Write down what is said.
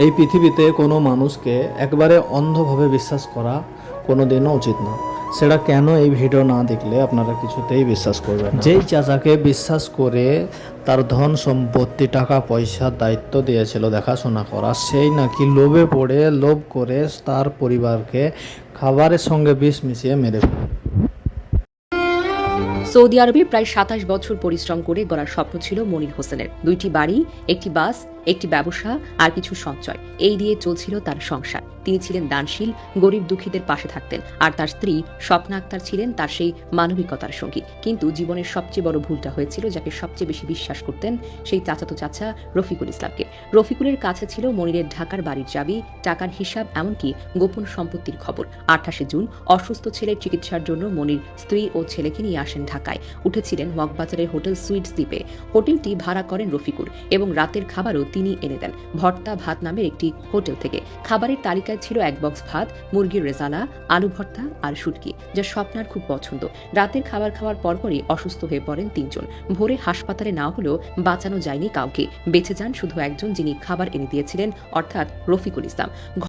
এই পৃথিবীতে কোনো মানুষকে একবারে অন্ধভাবে বিশ্বাস করা কোনো দিনও উচিত না। সেটা কেন, এই ভিডিও না দেখলে আপনারা কিছুতেই বিশ্বাস করবেন না। যেই চাচাকে বিশ্বাস করে তার ধন সম্পত্তি টাকা পয়সার দায়িত্ব দিয়েছিল দেখাশোনা করা, সেই নাকি লোভে পড়ে লোভ করে তার পরিবারকে খাবারের সঙ্গে বিষ মিশিয়ে মেরে ফেলে। সৌদি আরবে প্রায় ২৭ বছর পরিশ্রম করে গড়ার স্বপ্ন ছিল মনির হোসেনের। ২টি বাড়ি, একটি বাস, একটি ব্যবসা আর কিছু সঞ্চয়, এই দিয়ে চলছিল তার সংসার। তিনি ছিলেন দানশীল, গরিব দুঃখীদের পাশে থাকতেন। আর তার স্ত্রী স্বপ্না আক্তার ছিলেন তার সেই মানবিকতার সঙ্গী। কিন্তু জীবনের সবচেয়ে বড় ভুলটা হয়েছিল যাকে সবচেয়ে বেশি বিশ্বাস করতেন সেই চাচাতো চাচা রফিকুল ইসলামকে। রফিকুলের কাছে ছিল মনিরের ঢাকার বাড়ির চাবি, টাকার হিসাব, এমনকি গোপন সম্পত্তির খবর। ২৮ জুন অসুস্থ ছেলের চিকিৎসার জন্য মনির স্ত্রী ও ছেলেকে নিয়ে আসেন ঢাকায়। উঠেছিলেন মগবাজারের হোটেল সুইটস দ্বীপে। হোটেলটি ভাড়া করেন রফিকুল এবং রাতের খাবারও তিনি এনে দেন ভর্তা ভাত নামের একটি হোটেল থেকে। খাবারের তালিকায় ছিল ১ বক্স ভাত, মুরগির রেজালা, আলু ভর্তা আর শুটকি, যা স্বপ্নার খুব পছন্দ। রাতের খাবার খাওয়ার পরপরই অসুস্থ হয়ে পড়েন ৩ জন। ভোরে হাসপাতালে না হলেও বাঁচানো যায়নি কাউকে। বেঁচে যান শুধু একজন, যিনি খাবার এনে দিয়েছিলেন, অর্থাৎ রফিকুল ইসলাম।